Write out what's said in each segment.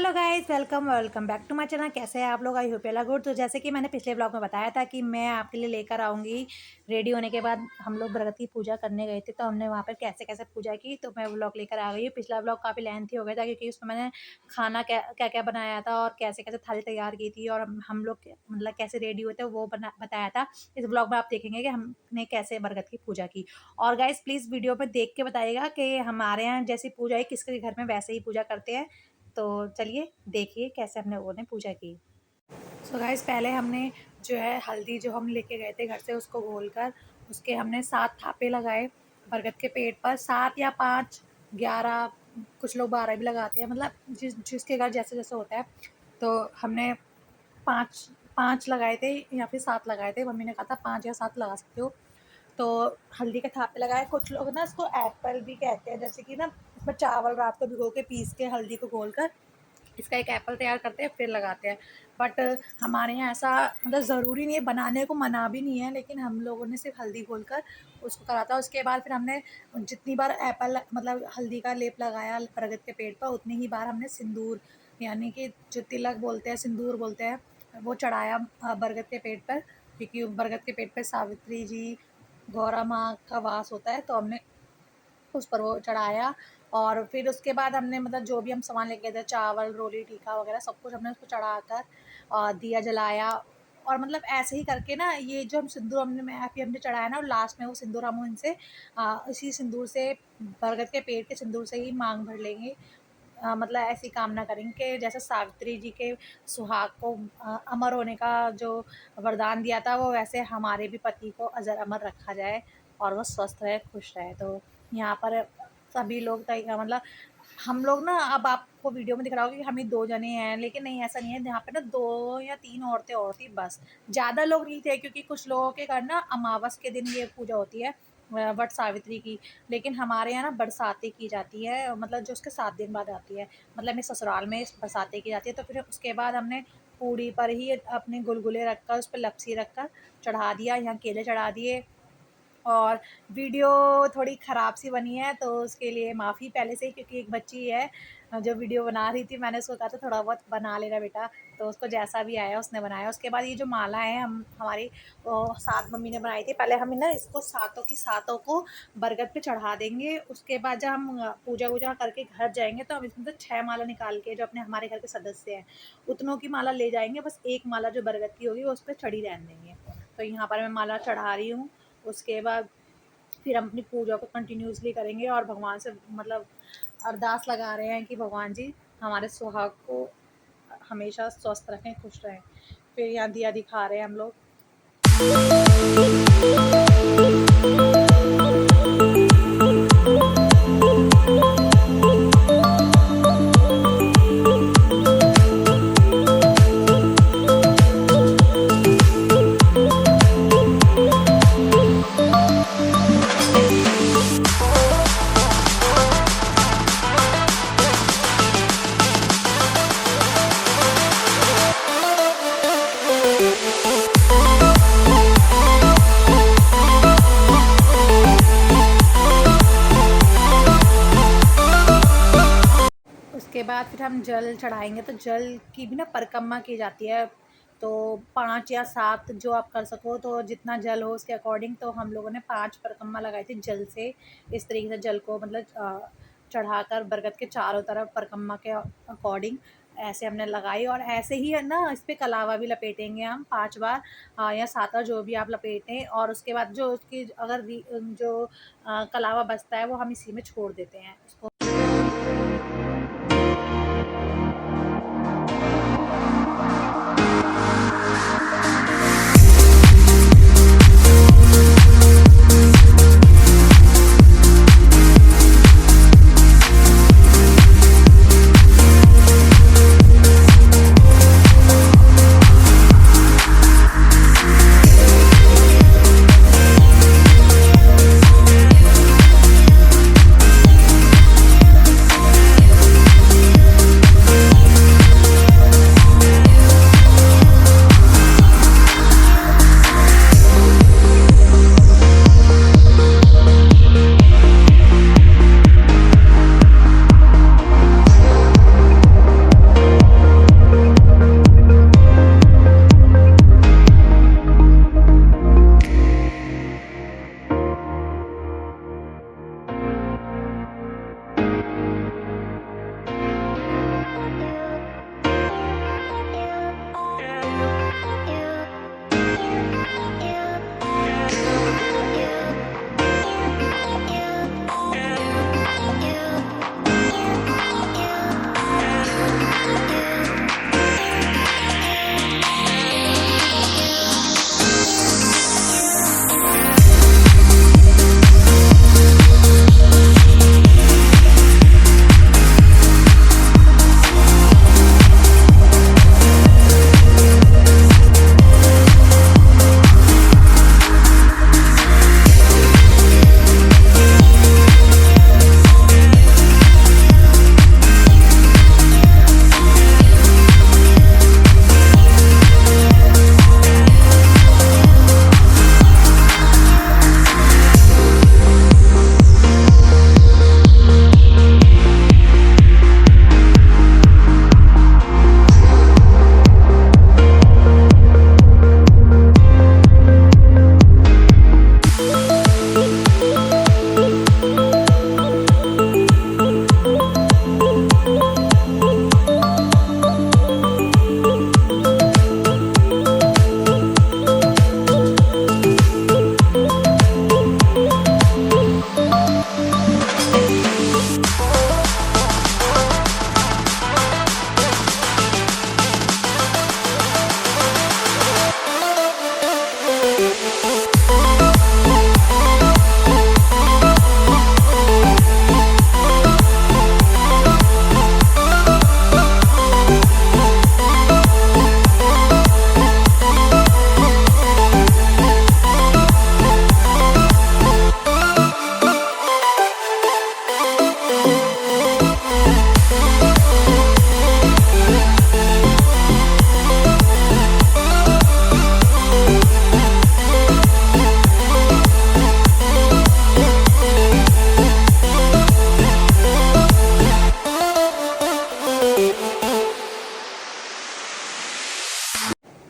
Hello guys, welcome welcome back to my channel. कैसे हैं आप लोग? I hope you good. तो जैसे कि मैंने पिछले ब्लॉग में बताया था कि मैं आपके लिए लेकर आऊँगी। रेडी होने के बाद हम लोग बरगद की पूजा करने गए थे, तो हमने वहाँ पर कैसे कैसे पूजा की, तो मैं ब्लॉग लेकर आ गई हूँ। पिछला ब्लॉग काफ़ी लेंथी हो गया था क्योंकि उसमें मैंने खाना क्या क्या क्या बनाया था और कैसे कैसे थाली तैयार की थी और हम लोग मतलब कैसे रेडी हुए थे वो बताया था। इस ब्लॉग में आप देखेंगे कि हमने कैसे बरगद की पूजा की। और गाइस प्लीज़ वीडियो में देख के बताइएगा कि हमारे यहाँ जैसी पूजा है किसके घर में वैसे ही पूजा करते हैं। तो चलिए देखिए कैसे हमने वो ने पूजा की। सो गाइस पहले हमने जो है हल्दी जो हम लेके गए थे घर से उसको घोलकर उसके हमने 7 थापे लगाए बरगद के पेड़ पर। 7 या 5, 11, कुछ लोग 12 भी लगाते हैं, मतलब जिसके घर जैसे जैसे होता है। तो हमने 5 5 लगाए थे या फिर 7 लगाए थे। मम्मी ने कहा था 5 या 7 लगा सकते हो। तो हल्दी के थापे लगाए। कुछ लोग ना इसको एप्पल भी कहते हैं, जैसे कि ना इसमें चावल रात को भिगो के पीस के हल्दी को घोलकर इसका एक एप्पल तैयार करते हैं फिर लगाते हैं। बट हमारे यहाँ ऐसा मतलब ज़रूरी नहीं है, बनाने को मना भी नहीं है, लेकिन हम लोगों ने सिर्फ हल्दी घोलकर उसको करा था। उसके बाद फिर हमने जितनी बार एप्पल मतलब हल्दी का लेप लगाया बरगद के पेड़ पर, उतनी ही बार हमने सिंदूर यानी कि जो तिलक बोलते हैं, सिंदूर बोलते हैं, वो चढ़ाया बरगद के पेड़ पर। क्योंकि बरगद के पेड़ पर सावित्री जी, गौरा माँ का वास होता है, तो हमने उस पर वो चढ़ाया। और फिर उसके बाद हमने मतलब जो भी हम सामान लेके गए थे, चावल, रोली, टीका वगैरह सब कुछ हमने उसको चढ़ाकर दिया जलाया। और मतलब ऐसे ही करके ना ये जो हम सिंदूर हमने चढ़ाया ना, और लास्ट में वो सिंदूर हम उनसे इसी सिंदूर से, बरगद के पेड़ के सिंदूर से ही मांग भर लेंगे। मतलब ऐसी कामना करेंगे कि जैसे सावित्री जी के सुहाग को अमर होने का जो वरदान दिया था, वो वैसे हमारे भी पति को अजर अमर रखा जाए और वो स्वस्थ रहे, खुश रहे। तो यहाँ पर सभी लोग मतलब हम लोग ना, अब आपको वीडियो में दिख रहा होगा कि हम ही 2 जने हैं, लेकिन नहीं ऐसा नहीं है। यहाँ पे ना 2 या 3 औरतें और थी बस, ज़्यादा लोग नहीं थे क्योंकि कुछ लोगों के घर ना अमावस के दिन ये पूजा होती है, वट सावित्री की। लेकिन हमारे यहाँ ना बरसाती की जाती है, मतलब जो उसके 7 दिन बाद आती है। मतलब मेरे ससुराल में बरसाती की जाती है। तो फिर उसके बाद हमने पूड़ी पर ही अपने गुलगुले रखकर उस पर लपसी रखकर चढ़ा दिया, यहाँ केले चढ़ा दिए। और वीडियो थोड़ी ख़राब सी बनी है तो उसके लिए माफ़ी पहले से ही, क्योंकि एक बच्ची है जो वीडियो बना रही थी, मैंने उसको कहा था थोड़ा बहुत बना लेना बेटा, तो उसको जैसा भी आया उसने बनाया। उसके बाद ये जो माला है हम हमारी साथ मम्मी ने बनाई थी। पहले हम ना इसको सातों की सातों को बरगद पे चढ़ा देंगे। उसके बाद जब हम पूजा वूजा करके घर जाएंगे तो हम इसमें से 6 माला निकाल के जो अपने हमारे घर के सदस्य हैं उतनों की माला ले जाएंगे। बस एक माला जो बरगद की होगी वो उस पर चढ़ी रहने देंगे। तो यहाँ पर मैं माला चढ़ा रही हूँ। उसके बाद फिर हम अपनी पूजा को कंटिन्यूसली करेंगे और भगवान से मतलब अरदास लगा रहे हैं कि भगवान जी हमारे सुहाग को हमेशा स्वस्थ रखें, खुश रहें। फिर यहाँ दिया दिखा रहे हैं हम लोग। उसके बाद फिर हम जल चढ़ाएंगे, तो जल की भी ना परिक्रमा की जाती है। तो 5 या 7 जो आप कर सको, तो जितना जल हो उसके अकॉर्डिंग। तो हम लोगों ने 5 परिक्रमा लगाई थी जल से। इस तरीके से जल को मतलब चढ़ाकर बरगद के चारों तरफ परिक्रमा के अकॉर्डिंग ऐसे हमने लगाई। और ऐसे ही है ना, इस पर कलावा भी लपेटेंगे हम 5 बार या 7 बार जो भी आप लपेटें। और उसके बाद जो उसकी अगर जो कलावा बचता है वो हम इसी में छोड़ देते हैं उसको।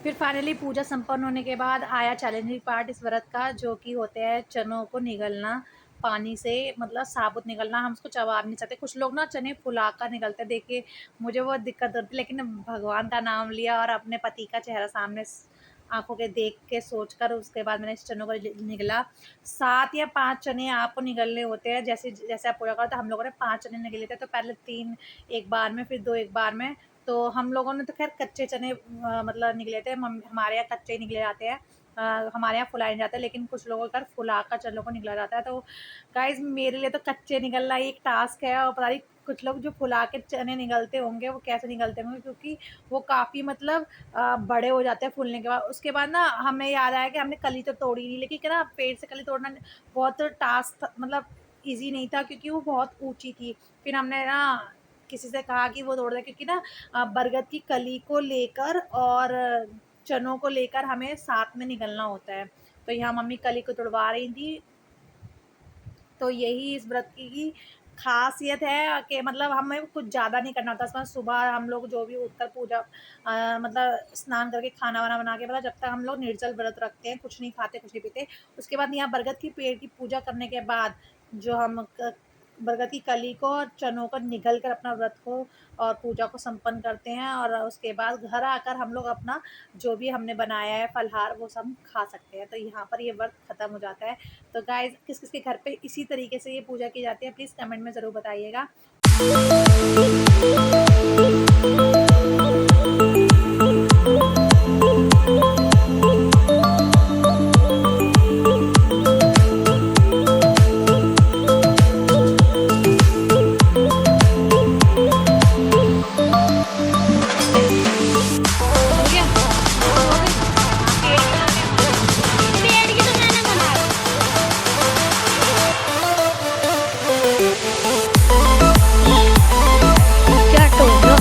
फिर फाइनली पूजा संपन्न होने के बाद आया चैलेंजिंग पार्ट इस व्रत का, जो कि होते हैं चनों को निगलना पानी से, मतलब साबुत निगलना। हम उसको चबा नहीं सकते। कुछ लोग ना चने फुलाकर निकलते देखिए, मुझे वो दिक्कत होती, लेकिन भगवान का नाम लिया और अपने पति का चेहरा सामने आंखों के देख के सोचकर उसके बाद मैंने इस चनों को निगला। 7 या 5 चने आपको निगलने होते हैं। जैसे जैसे आप पूजा करो, तो हम लोगों ने 5 चने निगले थे। तो पहले 3 एक बार में, फिर 2 एक बार में। तो हम लोगों ने तो खैर कच्चे चने मतलब निकले थे। हमारे यहाँ कच्चे निकले जाते हैं। हमारे यहाँ फुलाए नहीं जाते, लेकिन कुछ लोगों के घर फुलाकर चनों को निकला जाता है। तो गाइज मेरे लिए तो कच्चे निकलना ही एक टास्क है, और पता नहीं कुछ लोग जो फुला के चने निकलते होंगे वो कैसे निकलते होंगे, क्योंकि वो काफ़ी मतलब बड़े हो जाते हैं फूलने के बाद। उसके बाद ना हमें याद आया कि हमने कली तो तोड़ी नहीं, लेकिन क्या ना पेड़ से कली तोड़ना बहुत टास्क मतलब ईजी नहीं था, क्योंकि वो बहुत ऊंची थी। फिर हमने ना किसी से कहा कि वो तोड़ दे, क्योंकि ना बरगद की कली को लेकर और चनों को लेकर हमें साथ में निकलना होता है। तो यहाँ मम्मी कली को तोड़वा रही थी। तो यही इस व्रत की खासियत है कि मतलब हमें कुछ ज़्यादा नहीं करना होता। इसमें सुबह हम लोग जो भी उठकर पूजा मतलब स्नान करके खाना वाना बना के, मतलब जब तक हम लोग निर्जल व्रत रखते हैं, कुछ नहीं खाते, कुछ नहीं पीते। उसके बाद यहाँ बरगद की पेड़ की पूजा करने के बाद जो हम बरगद की कली को और चनों को निगल कर अपना व्रत को और पूजा को संपन्न करते हैं। और उसके बाद घर आकर हम लोग अपना जो भी हमने बनाया है फलहार वो सब खा सकते हैं। तो यहाँ पर ये व्रत खत्म हो जाता है। तो गाइज किस किस के घर पे इसी तरीके से ये पूजा की जाती है, प्लीज़ कमेंट में ज़रूर बताइएगा। हो गया? हो गई? पेड़ बना रहे हैं। पेड़ की तो मैंने बना दी। क्या टोक रहे हो?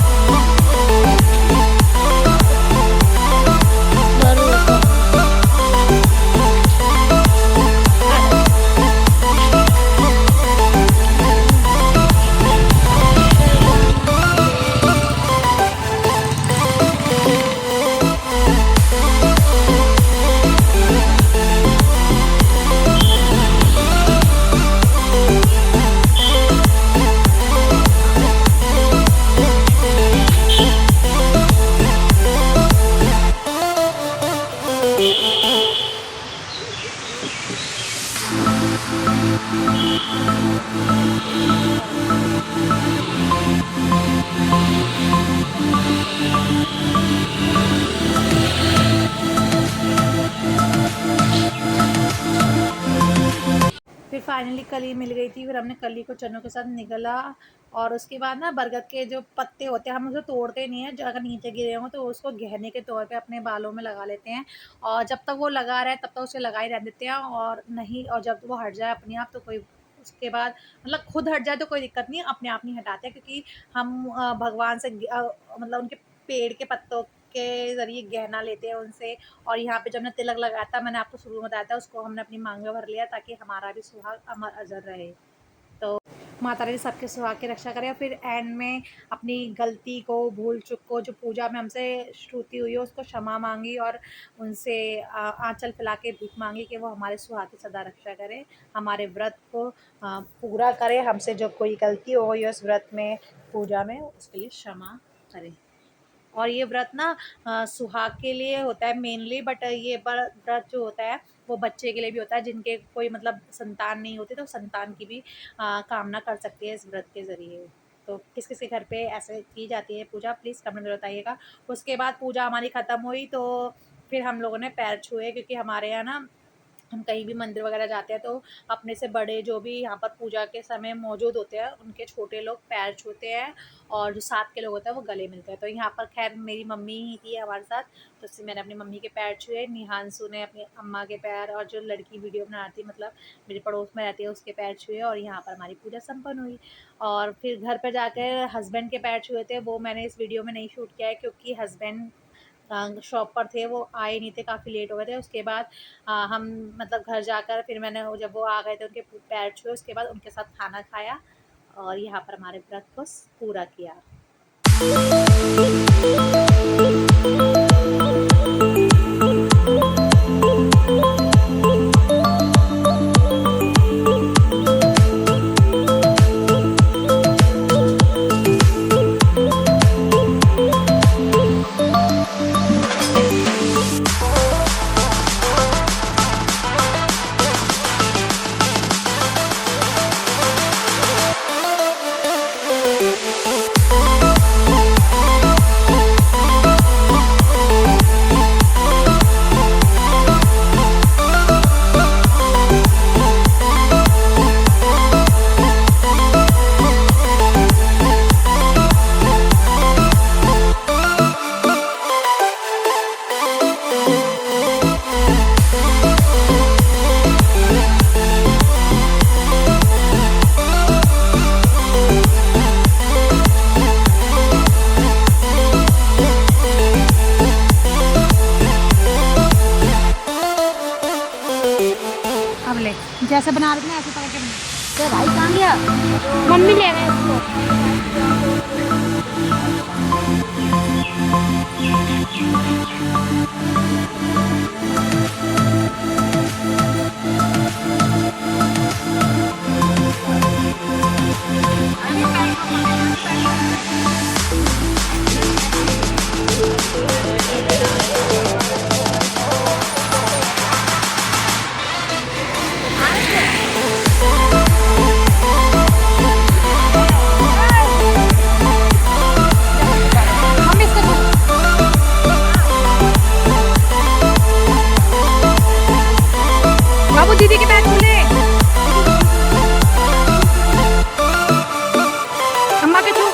फिर फाइनली कली मिल गई थी। फिर हमने कली को चनों के साथ निगला, और उसके बाद ना बरगद के जो पत्ते होते हैं हम उसे तोड़ते नहीं हैं। जो अगर नीचे गिरे हों तो उसको गहने के तौर पे अपने बालों में लगा लेते हैं, और जब तक वो लगा रहे तब तक उसे लगाए रह देते हैं। और नहीं, और जब वो हट जाए अपने आप तो कोई उसके बाद मतलब खुद हट जाए तो कोई दिक्कत नहीं, अपने आप नहीं हटाते, क्योंकि हम भगवान से मतलब उनके पेड़ के पत्तों के ज़रिए गहना लेते हैं उनसे। और यहाँ पे जब हमने तिलक लगाया था, मैंने आपको शुरू में बताया था, उसको हमने अपनी मांग में भर लिया ताकि हमारा भी सुहाग अमर अजर रहे। तो माता रानी सबके सुहाग की रक्षा करे। और फिर एंड में अपनी गलती को, भूल चूक को, जो पूजा में हमसे श्रुति हुई है उसको क्षमा मांगी, और उनसे आंचल फैला के भीख मांगी कि वो हमारे सुहाग की सदा रक्षा करे, हमारे व्रत को पूरा करे, हमसे जो कोई गलती हो गई उस व्रत में, पूजा में, उसके लिए क्षमा करे। और ये व्रत ना सुहाग के लिए होता है मेनली, बट ये व्रत जो होता है वो बच्चे के लिए भी होता है। जिनके कोई मतलब संतान नहीं होती तो संतान की भी कामना कर सकती है इस व्रत के ज़रिए। तो किस किस के घर पे ऐसे की जाती है पूजा, प्लीज़ कमेंट में बताइएगा। उसके बाद पूजा हमारी ख़त्म हुई, तो फिर हम लोगों ने पैर छुए, क्योंकि हमारे यहाँ ना हम कहीं भी मंदिर वगैरह जाते हैं तो अपने से बड़े जो भी यहाँ पर पूजा के समय मौजूद होते हैं उनके छोटे लोग पैर छूते हैं, और जो साथ के लोग होते हैं वो गले मिलते हैं। तो यहाँ पर खैर मेरी मम्मी ही थी हमारे साथ, तो उससे मैंने अपनी मम्मी के पैर छुए, निहांसू ने अपनी अम्मा के पैर, और जो लड़की वीडियो बना रही थी मतलब मेरे पड़ोस में रहती है उसके पैर छुए, और यहाँ पर हमारी पूजा संपन्न हुई। और फिर घर पर जाकर हस्बैंड के पैर छुए थे, वो मैंने इस वीडियो में नहीं शूट किया है, क्योंकि हस्बैंड शॉप पर थे, वो आए नहीं थे, काफ़ी लेट हो गए थे। उसके बाद हम मतलब घर जाकर फिर मैंने जब वो आ गए थे उनके पैर छुए, उसके बाद उनके साथ खाना खाया, और यहाँ पर हमारे व्रत को पूरा किया। अब ले जैसे बना रही ना ऐसे पकड़ के बना। तो भाई कहाँ गया? मम्मी ले गए इसको। मम्मी इसको दो। बाबू दीदी के पैर छूले। अम्मा के छू।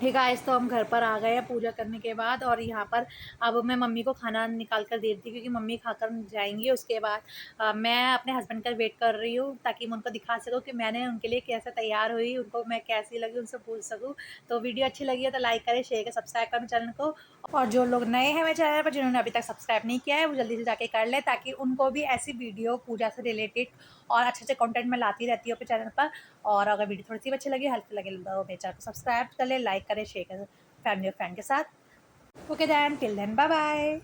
ठीक है, गाइस तो हम घर पर आ गए हैं पूजा करने के बाद, और यहाँ पर अब मैं मम्मी को खाना निकाल कर दे रही थी क्योंकि मम्मी खाकर जाएंगी। उसके बाद मैं अपने हस्बैंड का वेट कर रही हूँ ताकि मैं उनको दिखा सकूँ कि मैंने उनके लिए कैसे तैयार हुई, उनको मैं कैसी लगी उनसे पूछ सकूँ। तो वीडियो अच्छी लगी है तो लाइक करें, शेयर करें, सब्सक्राइब करें चैनल को। और जो लोग नए हैं मेरे चैनल पर, जिन्होंने अभी तक सब्सक्राइब नहीं किया है, वो जल्दी से जाके कर लें ताकि उनको भी ऐसी वीडियो पूजा से रिलेटेड और अच्छे अच्छे कंटेंट मैं लाती रहती हूँ अपने चैनल पर। और अगर वीडियो थोड़ी सी अच्छी लगी, हेल्पफुल लगे तो मेरे चैनल को सब्सक्राइब कर ले, लाइक करें, शेयर करें फैमिली और फ्रेंड के साथ। Okay then, till then, bye bye.